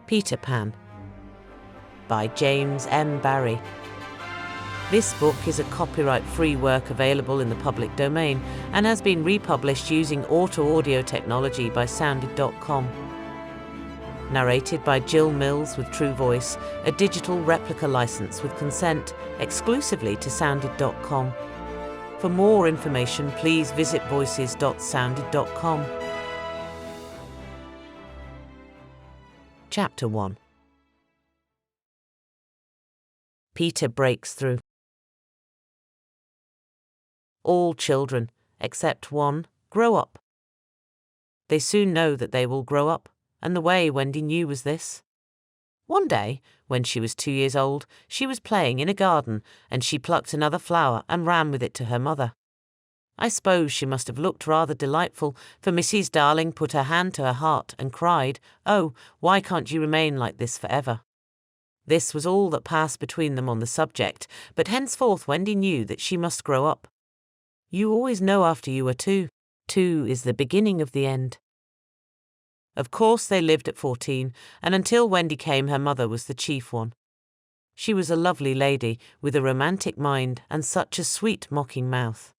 Peter Pan by James M. Barrie. This book is a copyright-free work available in the public domain and has been republished using auto-audio technology by Sounded.com. Narrated by Gill with TrueVoice, a digital replica license with consent, exclusively to Sounded.com. For more information, please visit voices.sounded.com. Chapter 1. Peter breaks through. All children, except one, grow up. They soon know that they will grow up, and the way Wendy knew was this. One day, when she was 2 years old, she was playing in a garden, and she plucked another flower and ran with it to her mother. I suppose she must have looked rather delightful, for Mrs. Darling put her hand to her heart and cried, "Oh, why can't you remain like this forever?" This was all that passed between them on the subject, but henceforth Wendy knew that she must grow up. You always know after you are 2. 2 is the beginning of the end. Of course they lived at 14, and until Wendy came her mother was the chief one. She was a lovely lady, with a romantic mind and such a sweet mocking mouth.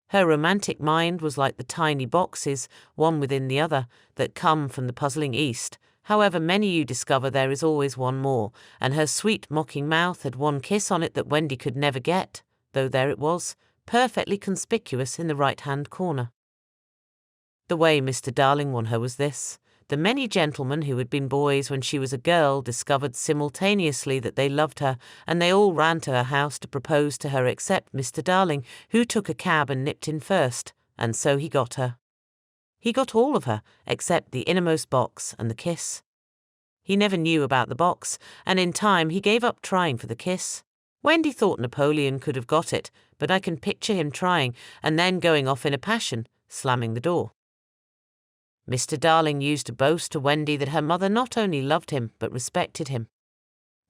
Her romantic mind was like the tiny boxes, one within the other, that come from the puzzling East. However many you discover, there is always one more, and her sweet mocking mouth had one kiss on it that Wendy could never get, though there it was, perfectly conspicuous in the right-hand corner. The way Mr. Darling won her was this. The many gentlemen who had been boys when she was a girl discovered simultaneously that they loved her, and they all ran to her house to propose to her except Mr. Darling, who took a cab and nipped in first, and so he got her. He got all of her, except the innermost box and the kiss. He never knew about the box, and in time he gave up trying for the kiss. Wendy thought Napoleon could have got it, but I can picture him trying, and then going off in a passion, slamming the door. Mr. Darling used to boast to Wendy that her mother not only loved him, but respected him.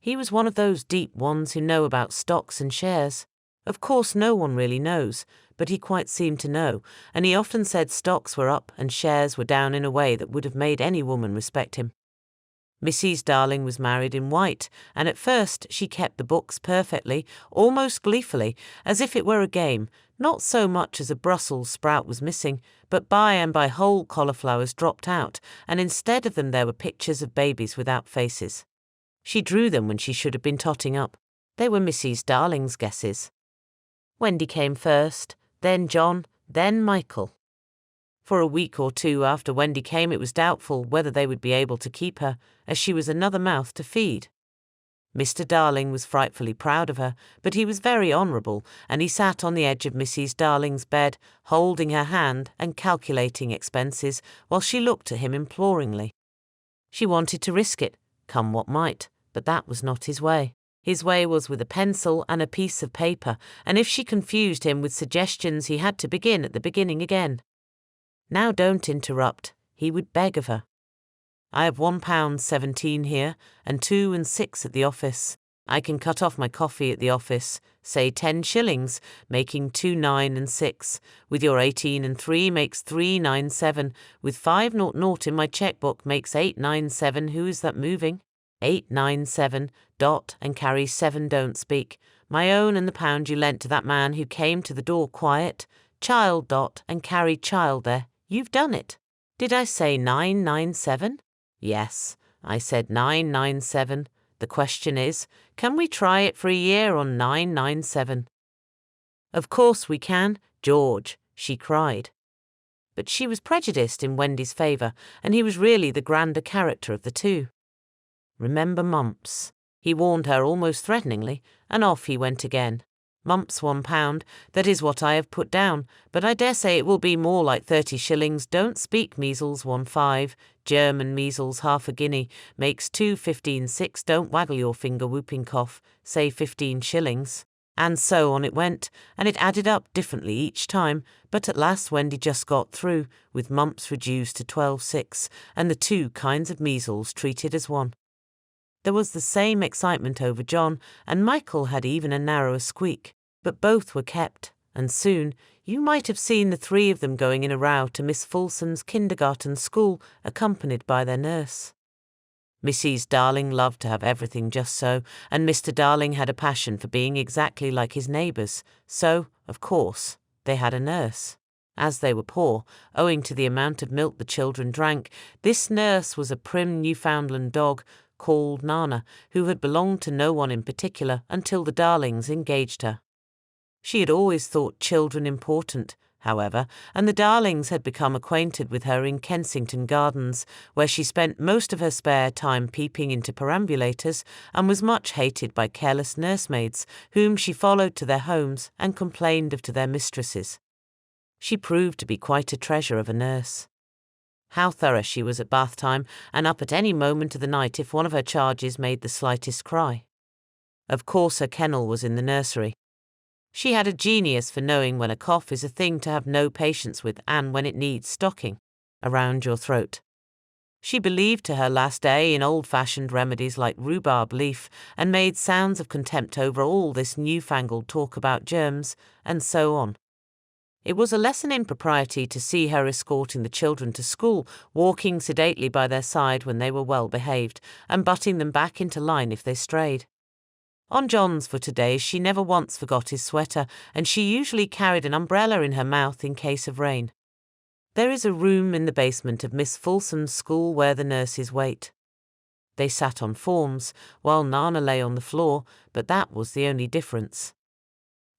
He was one of those deep ones who know about stocks and shares. Of course no one really knows, but he quite seemed to know, and he often said stocks were up and shares were down in a way that would have made any woman respect him. Mrs. Darling was married in white, and at first she kept the books perfectly, almost gleefully, as if it were a game. Not so much as a Brussels sprout was missing, but by and by whole cauliflowers dropped out, and instead of them there were pictures of babies without faces. She drew them when she should have been totting up. They were Mrs. Darling's guesses. Wendy came first, then John, then Michael. For a week or two after Wendy came it was doubtful whether they would be able to keep her, as she was another mouth to feed. Mr. Darling was frightfully proud of her, but he was very honourable, and he sat on the edge of Mrs. Darling's bed, holding her hand and calculating expenses, while she looked at him imploringly. She wanted to risk it, come what might, but that was not his way. His way was with a pencil and a piece of paper, and if she confused him with suggestions he had to begin at the beginning again. Now don't interrupt, he would beg of her. I have £1.17 here, and 2 and 6 at the office. I can cut off my coffee at the office, say 10 shillings, making 2 9 and 6. With your 18 and 3 makes 397. With 500 in my checkbook makes 897. Who is that moving? 897. Dot and carry 7. Don't speak. My own and the pound you lent to that man who came to the door quiet. Child. Dot and carry child there. You've done it. Did I say 997? Yes, I said 997. The question is, can we try it for a year on 997? Of course we can, George, she cried. But she was prejudiced in Wendy's favour, and he was really the grander character of the two. Remember mumps, he warned her almost threateningly, and off he went again. Mumps £1, that is what I have put down, but I dare say it will be more like 30 shillings. Don't speak. Measles 1.5, German measles half a guinea, makes 2.15 6. Don't waggle your finger. Whooping cough, say 15 shillings. And so on it went, and it added up differently each time, but at last Wendy just got through, with mumps reduced to 12.6, and the 2 kinds of measles treated as one. There was the same excitement over John, and Michael had even a narrower squeak, but both were kept, and soon you might have seen the 3 of them going in a row to Miss Fulsom's kindergarten school, accompanied by their nurse. Mrs. Darling loved to have everything just so, and Mr. Darling had a passion for being exactly like his neighbours, so, of course, they had a nurse. As they were poor, owing to the amount of milk the children drank, this nurse was a prim Newfoundland dog called Nana, who had belonged to no one in particular until the Darlings engaged her. She had always thought children important, however, and the Darlings had become acquainted with her in Kensington Gardens, where she spent most of her spare time peeping into perambulators and was much hated by careless nursemaids, whom she followed to their homes and complained of to their mistresses. She proved to be quite a treasure of a nurse. How thorough she was at bath time, and up at any moment of the night if one of her charges made the slightest cry. Of course her kennel was in the nursery. She had a genius for knowing when a cough is a thing to have no patience with and when it needs stocking around your throat. She believed to her last day in old-fashioned remedies like rhubarb leaf and made sounds of contempt over all this newfangled talk about germs, and so on. It was a lesson in propriety to see her escorting the children to school, walking sedately by their side when they were well behaved, and butting them back into line if they strayed. On John's for days she never once forgot his sweater, and she usually carried an umbrella in her mouth in case of rain. There is a room in the basement of Miss Fulsom's school where the nurses wait. They sat on forms, while Nana lay on the floor, but that was the only difference.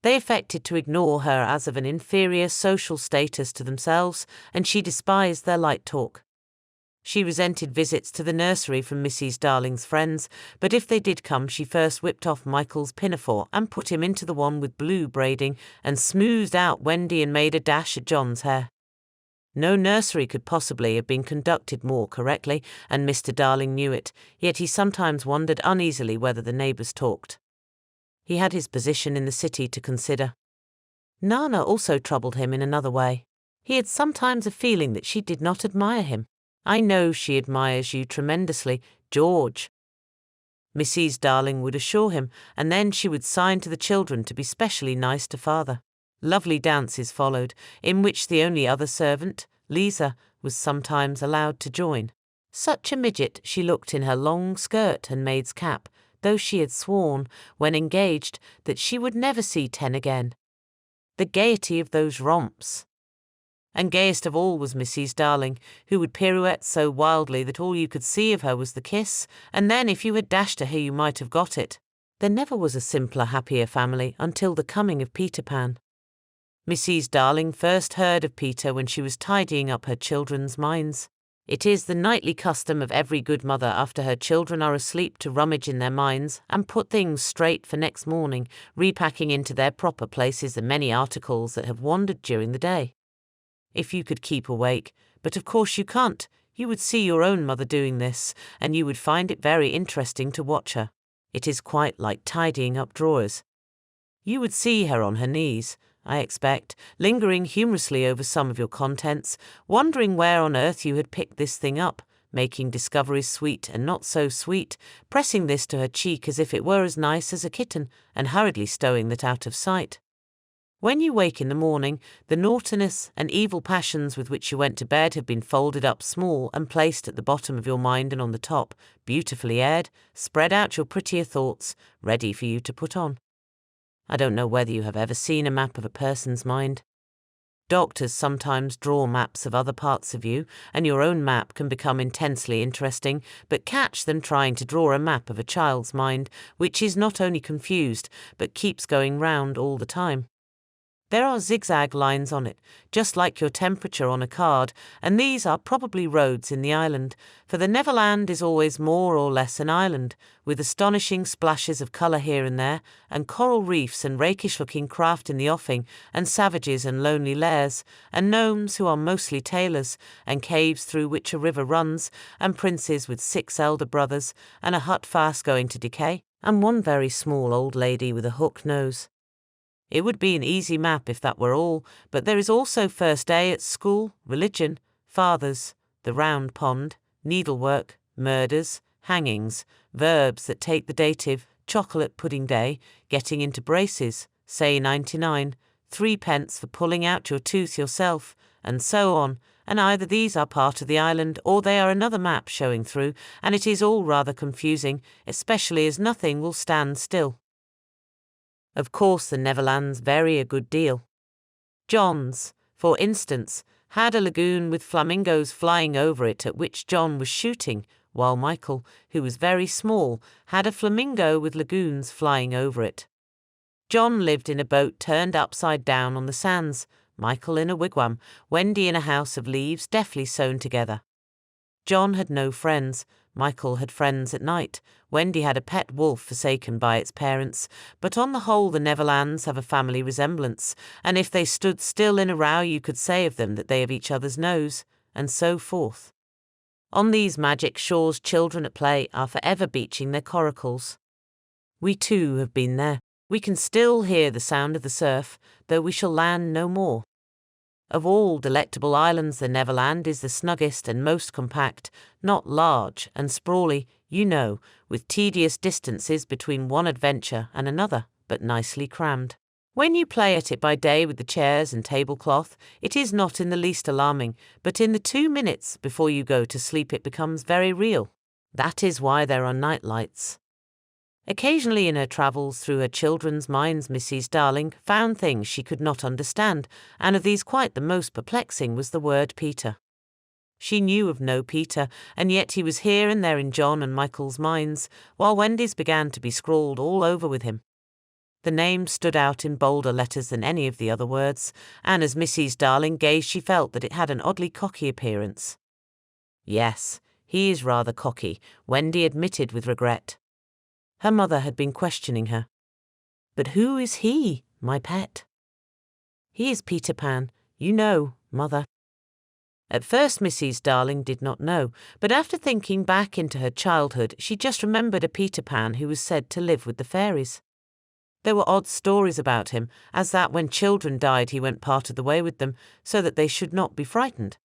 They affected to ignore her as of an inferior social status to themselves, and she despised their light talk. She resented visits to the nursery from Mrs. Darling's friends, but if they did come she first whipped off Michael's pinafore and put him into the one with blue braiding, and smoothed out Wendy and made a dash at John's hair. No nursery could possibly have been conducted more correctly, and Mr. Darling knew it, yet he sometimes wondered uneasily whether the neighbours talked. He had his position in the city to consider. Nana also troubled him in another way. He had sometimes a feeling that she did not admire him. "I know she admires you tremendously, George," Mrs. Darling would assure him, and then she would sign to the children to be specially nice to father. Lovely dances followed, in which the only other servant, Lisa, was sometimes allowed to join. Such a midget she looked in her long skirt and maid's cap, though she had sworn, when engaged, that she would never see 10 again. The gaiety of those romps! And gayest of all was Mrs. Darling, who would pirouette so wildly that all you could see of her was the kiss, and then if you had dashed to her you might have got it. There never was a simpler, happier family until the coming of Peter Pan. Mrs. Darling first heard of Peter when she was tidying up her children's minds. It is the nightly custom of every good mother after her children are asleep to rummage in their minds and put things straight for next morning, repacking into their proper places the many articles that have wandered during the day. If you could keep awake, but of course you can't, you would see your own mother doing this, and you would find it very interesting to watch her. It is quite like tidying up drawers. You would see her on her knees, I expect, lingering humorously over some of your contents, wondering where on earth you had picked this thing up, making discoveries sweet and not so sweet, pressing this to her cheek as if it were as nice as a kitten, and hurriedly stowing that out of sight. When you wake in the morning, the naughtiness and evil passions with which you went to bed have been folded up small and placed at the bottom of your mind, and on the top, beautifully aired, spread out your prettier thoughts, ready for you to put on. I don't know whether you have ever seen a map of a person's mind. Doctors sometimes draw maps of other parts of you, and your own map can become intensely interesting, but catch them trying to draw a map of a child's mind, which is not only confused, but keeps going round all the time. There are zigzag lines on it, just like your temperature on a card, and these are probably roads in the island, for the Neverland is always more or less an island, with astonishing splashes of colour here and there, and coral reefs and rakish-looking craft in the offing, and savages and lonely lairs, and gnomes who are mostly tailors, and caves through which a river runs, and princes with 6 elder brothers, and a hut fast going to decay, and one very small old lady with a hooked nose. It would be an easy map if that were all, but there is also first day at school, religion, fathers, the round pond, needlework, murders, hangings, verbs that take the dative, chocolate pudding day, getting into braces, say 99, 3 pence for pulling out your tooth yourself, and so on, and either these are part of the island or they are another map showing through, and it is all rather confusing, especially as nothing will stand still. Of course the Neverlands vary a good deal. John's, for instance, had a lagoon with flamingos flying over it at which John was shooting, while Michael, who was very small, had a flamingo with lagoons flying over it. John lived in a boat turned upside down on the sands, Michael in a wigwam, Wendy in a house of leaves deftly sewn together. John had no friends, Michael had friends at night, Wendy had a pet wolf forsaken by its parents, but on the whole the Neverlands have a family resemblance, and if they stood still in a row you could say of them that they have each other's nose, and so forth. On these magic shores children at play are forever beaching their coracles. We too have been there. We can still hear the sound of the surf, though we shall land no more. Of all delectable islands the Neverland is the snuggest and most compact, not large and sprawly, you know, with tedious distances between one adventure and another, but nicely crammed. When you play at it by day with the chairs and tablecloth, it is not in the least alarming, but in the 2 minutes before you go to sleep it becomes very real. That is why there are night lights. Occasionally in her travels through her children's minds Mrs. Darling found things she could not understand, and of these quite the most perplexing was the word Peter. She knew of no Peter, and yet he was here and there in John and Michael's minds, while Wendy's began to be scrawled all over with him. The name stood out in bolder letters than any of the other words, and as Mrs. Darling gazed she felt that it had an oddly cocky appearance. Yes, he is rather cocky, Wendy admitted with regret. Her mother had been questioning her. But who is he, my pet? He is Peter Pan, you know, mother. At first Mrs. Darling did not know, but after thinking back into her childhood she just remembered a Peter Pan who was said to live with the fairies. There were odd stories about him, as that when children died he went part of the way with them, so that they should not be frightened.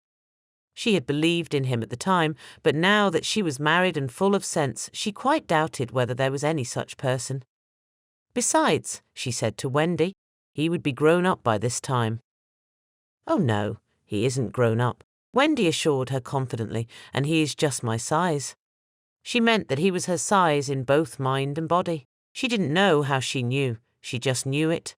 She had believed in him at the time, but now that she was married and full of sense, she quite doubted whether there was any such person. Besides, she said to Wendy, he would be grown up by this time. Oh no, he isn't grown up, Wendy assured her confidently, and he is just my size. She meant that he was her size in both mind and body. She didn't know how she knew, she just knew it.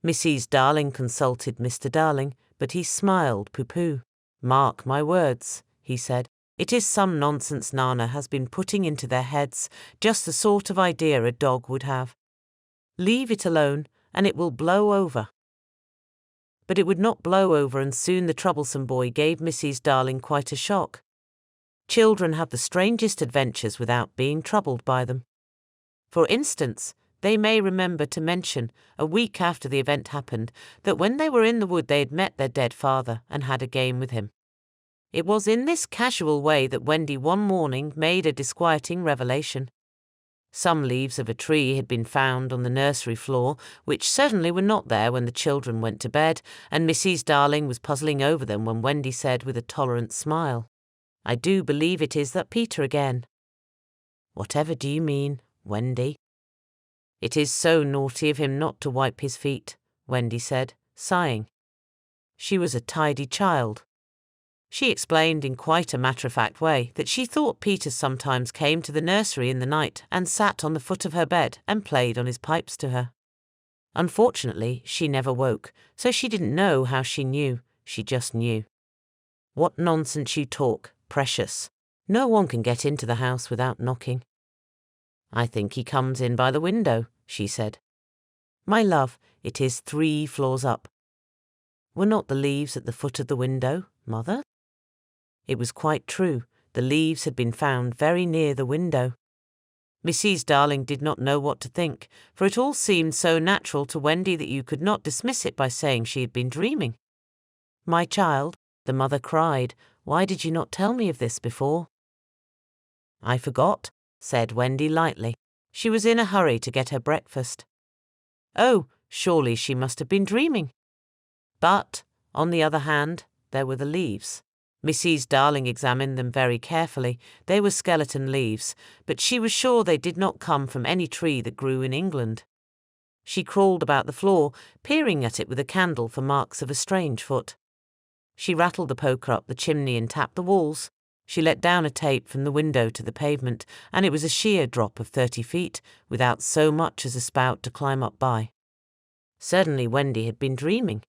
Mrs. Darling consulted Mr. Darling, but he smiled pooh-pooh. Mark my words, he said, it is some nonsense Nana has been putting into their heads, just the sort of idea a dog would have. Leave it alone, and it will blow over. But it would not blow over, and soon the troublesome boy gave Mrs. Darling quite a shock. Children have the strangest adventures without being troubled by them. For instance, they may remember to mention, a week after the event happened, that when they were in the wood they had met their dead father and had a game with him. It was in this casual way that Wendy one morning made a disquieting revelation. Some leaves of a tree had been found on the nursery floor, which certainly were not there when the children went to bed, and Mrs. Darling was puzzling over them when Wendy said with a tolerant smile, I do believe it is that Peter again. Whatever do you mean, Wendy? It is so naughty of him not to wipe his feet, Wendy said, sighing. She was a tidy child. She explained in quite a matter-of-fact way that she thought Peter sometimes came to the nursery in the night and sat on the foot of her bed and played on his pipes to her. Unfortunately, she never woke, so she didn't know how she knew, she just knew. What nonsense you talk, precious. No one can get into the house without knocking. I think he comes in by the window, she said. My love, it is 3 floors up. Were not the leaves at the foot of the window, mother? It was quite true. The leaves had been found very near the window. Mrs. Darling did not know what to think, for it all seemed so natural to Wendy that you could not dismiss it by saying she had been dreaming. My child, the mother cried, why did you not tell me of this before? I forgot, said Wendy lightly. She was in a hurry to get her breakfast. Oh, surely she must have been dreaming. But, on the other hand, there were the leaves. Mrs. Darling examined them very carefully. They were skeleton leaves, but she was sure they did not come from any tree that grew in England. She crawled about the floor, peering at it with a candle for marks of a strange foot. She rattled the poker up the chimney and tapped the walls. She let down a tape from the window to the pavement, and it was a sheer drop of 30 feet, without so much as a spout to climb up by. Certainly Wendy had been dreaming.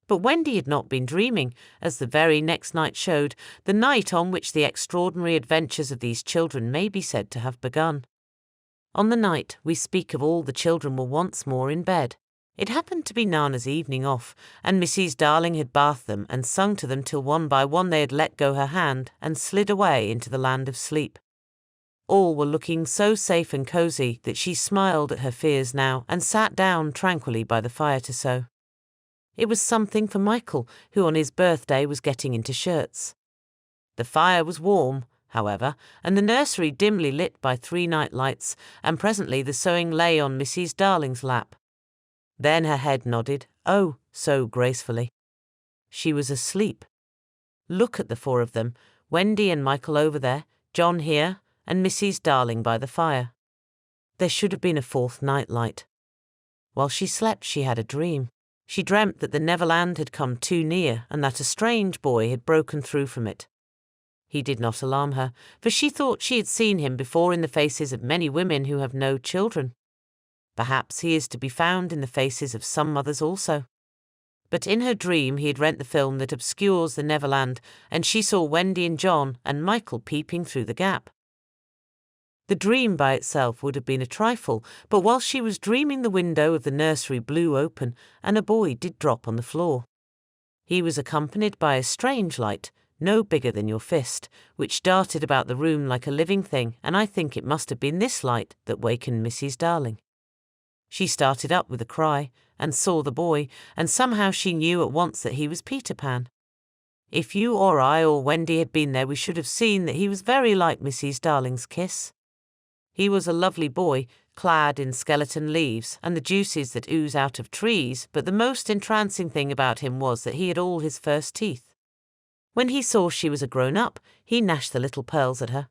But Wendy had not been dreaming, as the very next night showed, the night on which the extraordinary adventures of these children may be said to have begun. On the night we speak of, all the children were once more in bed. It happened to be Nana's evening off, and Mrs. Darling had bathed them and sung to them till one by one they had let go her hand and slid away into the land of sleep. All were looking so safe and cosy that she smiled at her fears now and sat down tranquilly by the fire to sew. It was something for Michael, who on his birthday was getting into shirts. The fire was warm, however, and the nursery dimly lit by 3 night lights, and presently the sewing lay on Mrs. Darling's lap. Then her head nodded, oh, so gracefully. She was asleep. Look at the 4 of them, Wendy and Michael over there, John here, and Mrs. Darling by the fire. There should have been a 4th night light. While she slept she had a dream. She dreamt that the Neverland had come too near and that a strange boy had broken through from it. He did not alarm her, for she thought she had seen him before in the faces of many women who have no children. Perhaps he is to be found in the faces of some mothers also. But in her dream he had rent the film that obscures the Neverland, and she saw Wendy and John and Michael peeping through the gap. The dream by itself would have been a trifle, but while she was dreaming the window of the nursery blew open, and a boy did drop on the floor. He was accompanied by a strange light, no bigger than your fist, which darted about the room like a living thing, and I think it must have been this light that wakened Mrs. Darling. She started up with a cry, and saw the boy, and somehow she knew at once that he was Peter Pan. If you or I or Wendy had been there, we should have seen that he was very like Mrs. Darling's kiss. He was a lovely boy, clad in skeleton leaves and the juices that ooze out of trees, but the most entrancing thing about him was that he had all his first teeth. When he saw she was a grown-up, he gnashed the little pearls at her,